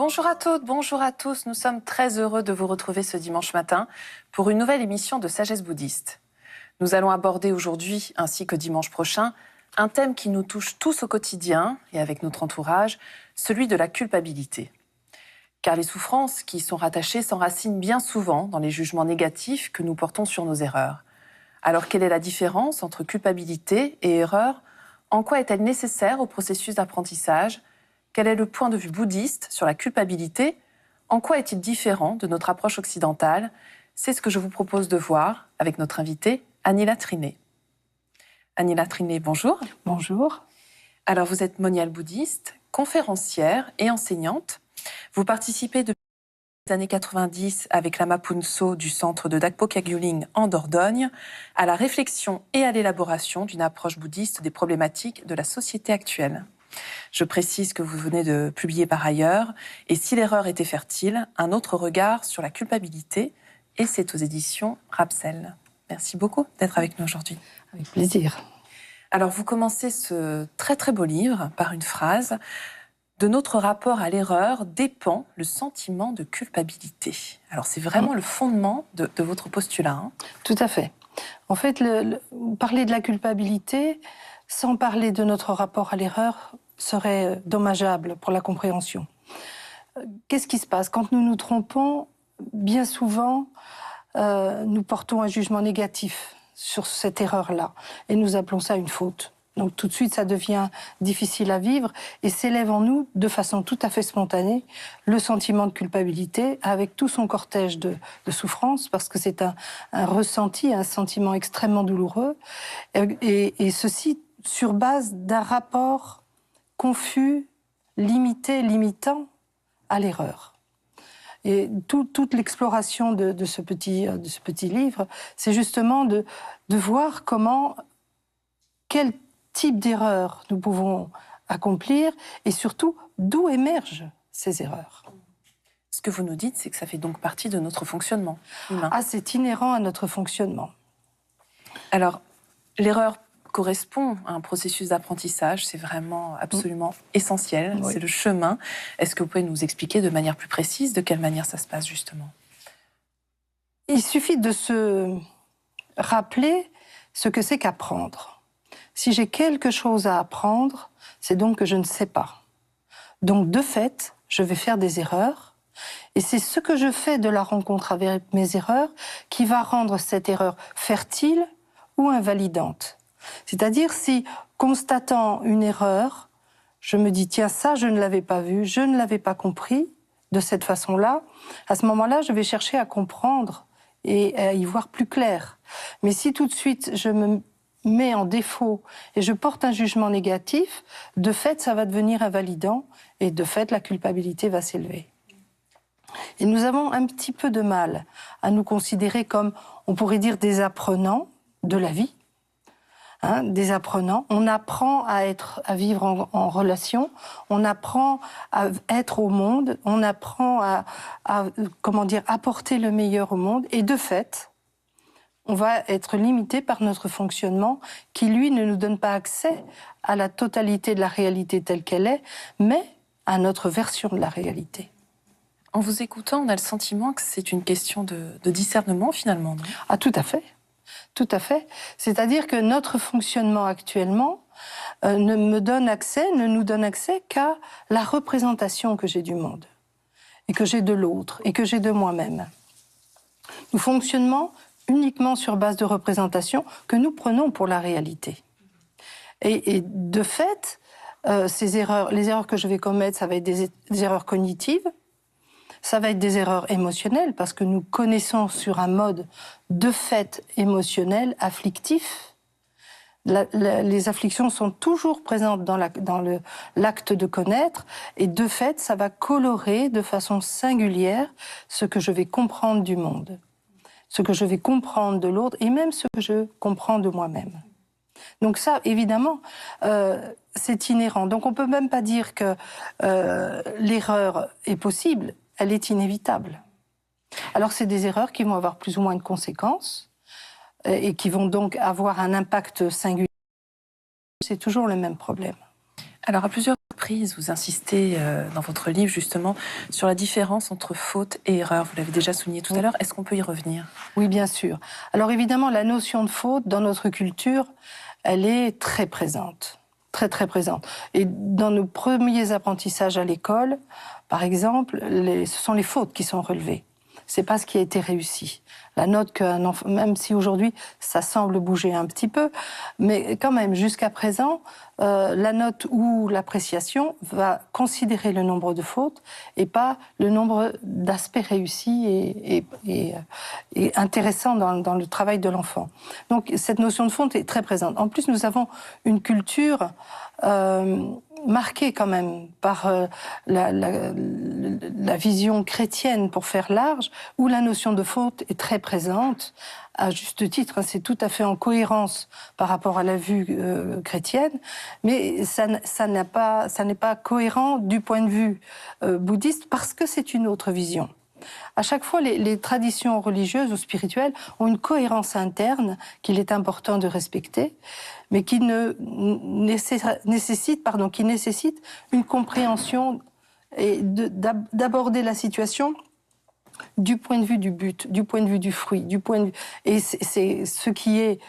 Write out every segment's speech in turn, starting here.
Bonjour à toutes, bonjour à tous. Nous sommes très heureux de vous retrouver ce dimanche matin pour une nouvelle émission de Sagesse bouddhiste. Nous allons aborder aujourd'hui, ainsi que dimanche prochain, un thème qui nous touche tous au quotidien et avec notre entourage, celui de la culpabilité. Car les souffrances qui y sont rattachées s'enracinent bien souvent dans les jugements négatifs que nous portons sur nos erreurs. Alors quelle est la différence entre culpabilité et erreur? En quoi est-elle nécessaire au processus d'apprentissage? Quel est le point de vue bouddhiste sur la culpabilité? En quoi est-il différent de notre approche occidentale? C'est ce que je vous propose de voir avec notre invitée, Anila Triné. Anila Triné, bonjour. Bonjour. Alors, vous êtes moniale bouddhiste, conférencière et enseignante. Vous participez depuis les années 90 avec Lama Phunso du centre de Dakpo Kagyu-Ling en Dordogne à la réflexion et à l'élaboration d'une approche bouddhiste des problématiques de la société actuelle. Je précise que vous venez de publier par ailleurs « Et si l'erreur était fertile, un autre regard sur la culpabilité » et c'est aux éditions Rapsel. Merci beaucoup d'être avec nous aujourd'hui. Avec plaisir. Alors vous commencez ce très très beau livre par une phrase « De notre rapport à l'erreur dépend le sentiment de culpabilité ». Alors c'est vraiment le fondement de votre postulat. Hein. Tout à fait. En fait, parler de la culpabilité sans parler de notre rapport à l'erreur serait dommageable pour la compréhension. Qu'est-ce qui se passe? Quand nous nous trompons, bien souvent, nous portons un jugement négatif sur cette erreur-là et nous appelons ça une faute. Donc tout de suite, ça devient difficile à vivre et s'élève en nous, de façon tout à fait spontanée, le sentiment de culpabilité avec tout son cortège de souffrance, parce que c'est un ressenti, un sentiment extrêmement douloureux, et ceci sur base d'un rapport confus, limité, limitant à l'erreur. Et toute l'exploration de ce petit livre, c'est justement de voir quel type d'erreur nous pouvons accomplir et surtout d'où émergent ces erreurs. Ce que vous nous dites, c'est que ça fait donc partie de notre fonctionnement humain. Ah, c'est inhérent à notre fonctionnement. Alors, l'erreur correspond à un processus d'apprentissage, c'est vraiment absolument essentiel, Oui. C'est le chemin. Est-ce que vous pouvez nous expliquer de manière plus précise de quelle manière ça se passe justement? Il suffit de se rappeler ce que c'est qu'apprendre. Si j'ai quelque chose à apprendre, c'est donc que je ne sais pas. Donc de fait, je vais faire des erreurs, et c'est ce que je fais de la rencontre avec mes erreurs qui va rendre cette erreur fertile ou invalidante. C'est-à-dire si, constatant une erreur, je me dis « tiens, ça, je ne l'avais pas vu, je ne l'avais pas compris de cette façon-là », à ce moment-là, je vais chercher à comprendre et à y voir plus clair. Mais si tout de suite, je me mets en défaut et je porte un jugement négatif, de fait, ça va devenir invalidant et de fait, la culpabilité va s'élever. Et nous avons un petit peu de mal à nous considérer comme, on pourrait dire, des apprenants de la vie. Hein, des apprenants. On apprend à vivre en relation, on apprend à être au monde, on apprend à comment dire, apporter le meilleur au monde. Et de fait, on va être limité par notre fonctionnement qui, lui, ne nous donne pas accès à la totalité de la réalité telle qu'elle est, mais à notre version de la réalité. En vous écoutant, on a le sentiment que c'est une question de discernement finalement. Non? Ah, tout à fait. Tout à fait. C'est-à-dire que notre fonctionnement actuellement ne nous donne accès qu'à la représentation que j'ai du monde, et que j'ai de l'autre, et que j'ai de moi-même. Nous fonctionnons uniquement sur base de représentation que nous prenons pour la réalité. Et de fait, les erreurs que je vais commettre, ça va être des erreurs cognitives, ça va être des erreurs émotionnelles, parce que nous connaissons sur un mode de fait émotionnel, afflictif. Les afflictions sont toujours présentes dans l'acte de connaître, et de fait, ça va colorer de façon singulière ce que je vais comprendre du monde, ce que je vais comprendre de l'autre, et même ce que je comprends de moi-même. Donc ça, évidemment, c'est inhérent. Donc on ne peut même pas dire que l'erreur est possible. Elle est inévitable. Alors c'est des erreurs qui vont avoir plus ou moins de conséquences et qui vont donc avoir un impact singulier. C'est toujours le même problème. Alors à plusieurs reprises, prise, vous insistez dans votre livre justement sur la différence entre faute et erreur. Vous l'avez déjà souligné tout à l'heure. Est-ce qu'on peut y revenir? Oui, bien sûr. Alors évidemment, la notion de faute dans notre culture, elle est très présente. Très, très présente. Et dans nos premiers apprentissages à l'école, par exemple, ce sont les fautes qui sont relevées. C'est pas ce qui a été réussi. La note qu'un enfant, même si aujourd'hui ça semble bouger un petit peu, mais quand même jusqu'à présent, la note ou l'appréciation va considérer le nombre de fautes et pas le nombre d'aspects réussis et intéressants dans le travail de l'enfant. Donc cette notion de faute est très présente. En plus, nous avons une culture marquée quand même par la vision chrétienne, pour faire large, où la notion de faute est très présente, à juste titre, c'est tout à fait en cohérence par rapport à la vue chrétienne, mais ça n'est pas cohérent du point de vue bouddhiste, parce que c'est une autre vision. À chaque fois, les traditions religieuses ou spirituelles ont une cohérence interne qu'il est important de respecter, mais qui nécessite une compréhension et d'aborder la situation du point de vue du but, du point de vue du fruit, et c'est ce qui est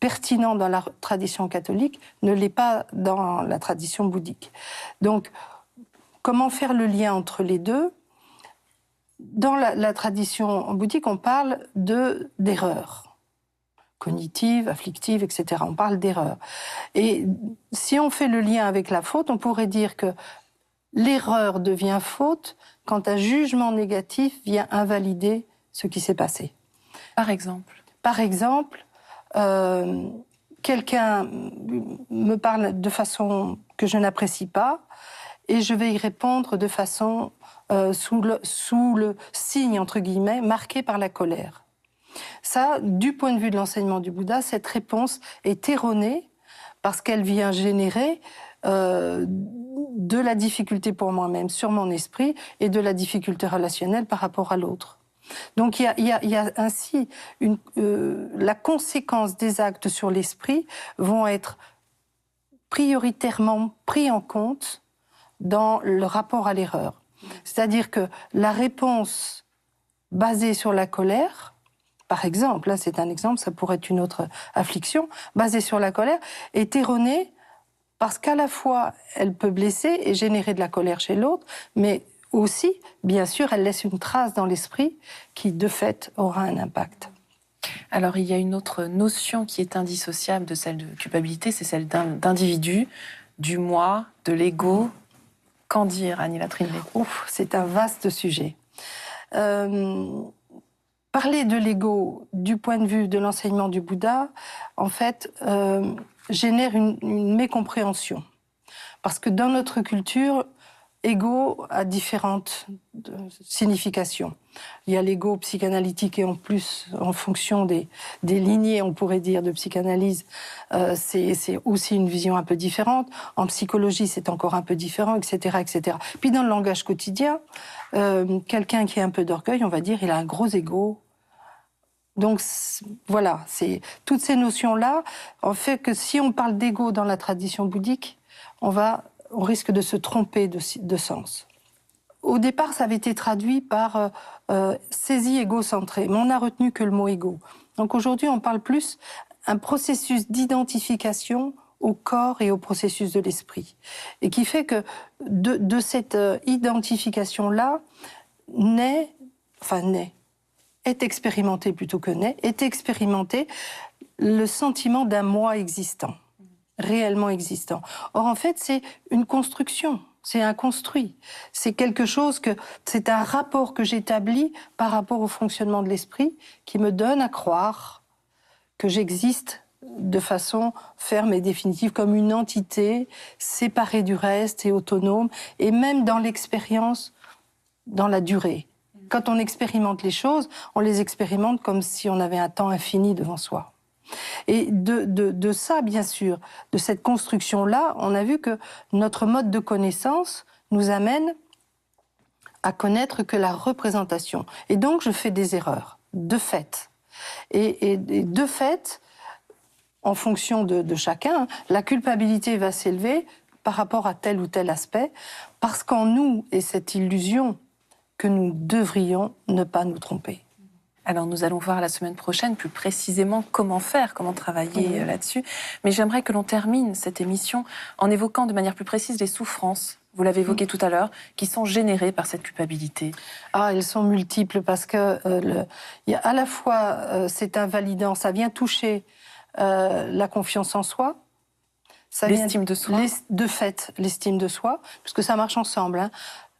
pertinent dans la tradition catholique ne l'est pas dans la tradition bouddhique. Donc, comment faire le lien entre les deux? Dans la tradition bouddhique, on parle d'erreurs cognitives, afflictives, etc. On parle d'erreurs. Et si on fait le lien avec la faute, on pourrait dire que l'erreur devient faute quand un jugement négatif vient invalider ce qui s'est passé. Par exemple? Par exemple, quelqu'un me parle de façon que je n'apprécie pas et je vais y répondre de façon sous le signe, entre guillemets, marqué par la colère. Ça, du point de vue de l'enseignement du Bouddha, cette réponse est erronée parce qu'elle vient générer de la difficulté pour moi-même sur mon esprit et de la difficulté relationnelle par rapport à l'autre. Donc il y a ainsi la conséquence des actes sur l'esprit vont être prioritairement pris en compte dans le rapport à l'erreur. C'est-à-dire que la réponse basée sur la colère, par exemple, là c'est un exemple, ça pourrait être une autre affliction, basée sur la colère, est erronée parce qu'à la fois elle peut blesser et générer de la colère chez l'autre, mais aussi, bien sûr, elle laisse une trace dans l'esprit qui, de fait, aura un impact. Alors, il y a une autre notion qui est indissociable de celle de culpabilité, c'est celle d'individu, du moi, de l'ego. Qu'en dire, Annie Latrinley? C'est un vaste sujet. Parler de l'ego du point de vue de l'enseignement du Bouddha, en fait, génère une mécompréhension. Parce que dans notre culture, ego a différentes significations. Il y a l'ego psychanalytique et en plus, en fonction des lignées, on pourrait dire, de psychanalyse, c'est aussi une vision un peu différente. En psychologie, c'est encore un peu différent, etc., etc. Puis dans le langage quotidien, quelqu'un qui a un peu d'orgueil, on va dire, il a un gros ego. Donc voilà, c'est toutes ces notions-là en fait que si on parle d'ego dans la tradition bouddhique, on risque de se tromper de sens. Au départ, ça avait été traduit par saisie égocentrée, mais on n'a retenu que le mot égo. Donc aujourd'hui, on parle plus un processus d'identification au corps et au processus de l'esprit. Et qui fait que de cette identification-là est expérimenté plutôt que est expérimenté le sentiment d'un moi existant, réellement existant. Or, en fait, c'est une construction, c'est un construit. C'est quelque chose c'est un rapport que j'établis par rapport au fonctionnement de l'esprit qui me donne à croire que j'existe de façon ferme et définitive, comme une entité séparée du reste et autonome, et même dans l'expérience, dans la durée. Quand on expérimente les choses, on les expérimente comme si on avait un temps infini devant soi. Et de ça, bien sûr, de cette construction-là, on a vu que notre mode de connaissance nous amène à connaître que la représentation. Et donc, je fais des erreurs, de fait. Et de fait, en fonction de chacun, la culpabilité va s'élever par rapport à tel ou tel aspect, parce qu'en nous est cette illusion que nous devrions ne pas nous tromper. Alors nous allons voir la semaine prochaine plus précisément comment faire, comment travailler là-dessus. Mais j'aimerais que l'on termine cette émission en évoquant de manière plus précise les souffrances, vous l'avez évoqué tout à l'heure, qui sont générées par cette culpabilité. Ah, elles sont multiples parce que y a à la fois c'est invalidant, ça vient toucher la confiance en soi, l'estime de soi. De fait, l'estime de soi, puisque ça marche ensemble. Hein.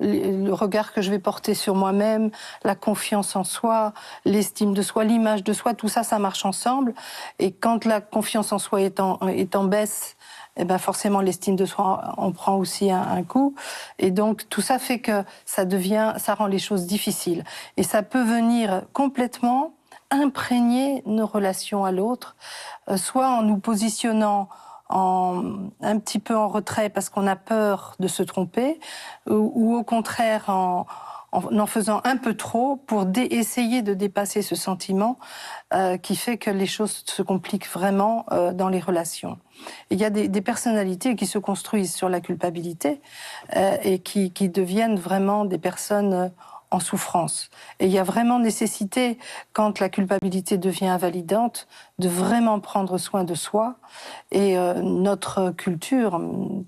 Le regard que je vais porter sur moi-même, la confiance en soi, l'estime de soi, l'image de soi, tout ça, ça marche ensemble. Et quand la confiance en soi est en baisse, eh ben forcément l'estime de soi en prend aussi un coup. Et donc tout ça fait que ça rend les choses difficiles. Et ça peut venir complètement imprégner nos relations à l'autre, soit en nous positionnant un petit peu en retrait parce qu'on a peur de se tromper, ou au contraire en faisant un peu trop pour essayer de dépasser ce sentiment qui fait que les choses se compliquent vraiment dans les relations. Et il y a des personnalités qui se construisent sur la culpabilité et qui deviennent vraiment des personnes en souffrance. Et il y a vraiment nécessité, quand la culpabilité devient invalidante, de vraiment prendre soin de soi. Et notre culture,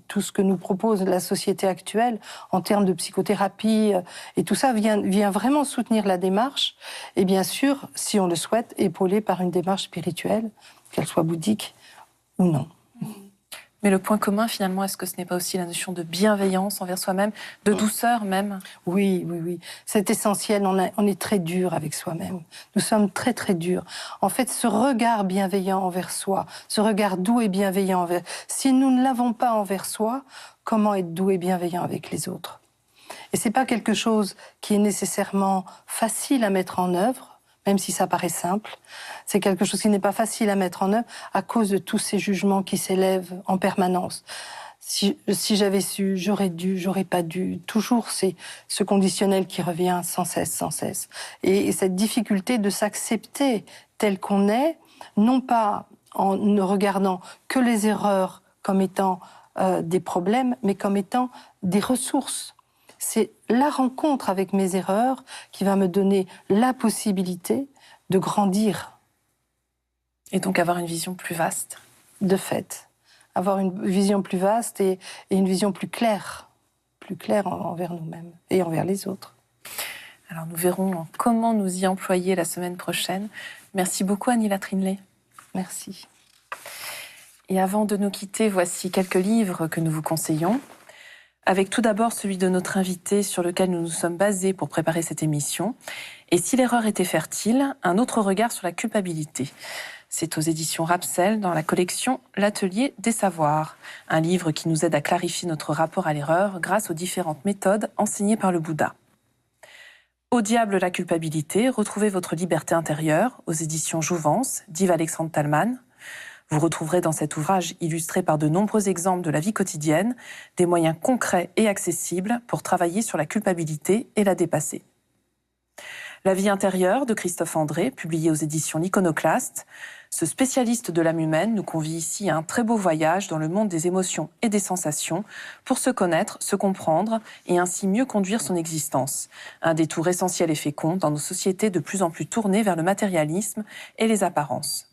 tout ce que nous propose la société actuelle, en termes de psychothérapie, et tout ça vient vraiment soutenir la démarche. Et bien sûr, si on le souhaite, épauler par une démarche spirituelle, qu'elle soit bouddhique ou non. Mais le point commun, finalement, est-ce que ce n'est pas aussi la notion de bienveillance envers soi-même, de douceur même ? Oui. C'est essentiel. On est très dur avec soi-même. Nous sommes très, très durs. En fait, ce regard bienveillant envers soi, ce regard doux et bienveillant envers... Si nous ne l'avons pas envers soi, comment être doux et bienveillant avec les autres ? Et c'est pas quelque chose qui est nécessairement facile à mettre en œuvre, même si ça paraît simple. C'est quelque chose qui n'est pas facile à mettre en œuvre à cause de tous ces jugements qui s'élèvent en permanence. Si j'avais su, j'aurais dû, j'aurais pas dû. Toujours c'est ce conditionnel qui revient sans cesse. Et cette difficulté de s'accepter tel qu'on est, non pas en ne regardant que les erreurs comme étant des problèmes, mais comme étant des ressources. C'est la rencontre avec mes erreurs qui va me donner la possibilité de grandir. Et donc avoir une vision plus vaste. De fait. Avoir une vision plus vaste et une vision plus claire envers nous-mêmes et envers les autres. Alors nous verrons comment nous y employer la semaine prochaine. Merci beaucoup Annie Latrinley. Merci. Et avant de nous quitter, voici quelques livres que nous vous conseillons. Avec tout d'abord celui de notre invité sur lequel nous nous sommes basés pour préparer cette émission. Et si l'erreur était fertile, un autre regard sur la culpabilité. C'est aux éditions Rapsel dans la collection L'Atelier des Savoirs, un livre qui nous aide à clarifier notre rapport à l'erreur grâce aux différentes méthodes enseignées par le Bouddha. Au diable la culpabilité, retrouvez votre liberté intérieure aux éditions Jouvence d'Yves Alexandre Talman. Vous retrouverez dans cet ouvrage, illustré par de nombreux exemples de la vie quotidienne, des moyens concrets et accessibles pour travailler sur la culpabilité et la dépasser. La vie intérieure de Christophe André, publié aux éditions L'Iconoclaste. Ce spécialiste de l'âme humaine nous convie ici à un très beau voyage dans le monde des émotions et des sensations pour se connaître, se comprendre et ainsi mieux conduire son existence. Un détour essentiel et fécond dans nos sociétés de plus en plus tournées vers le matérialisme et les apparences.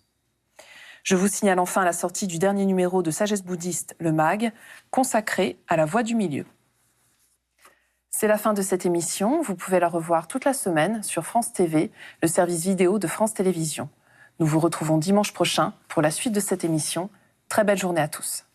Je vous signale enfin la sortie du dernier numéro de Sagesse bouddhiste, le MAG, consacré à la voie du milieu. C'est la fin de cette émission. Vous pouvez la revoir toute la semaine sur France TV, le service vidéo de France Télévisions. Nous vous retrouvons dimanche prochain pour la suite de cette émission. Très belle journée à tous.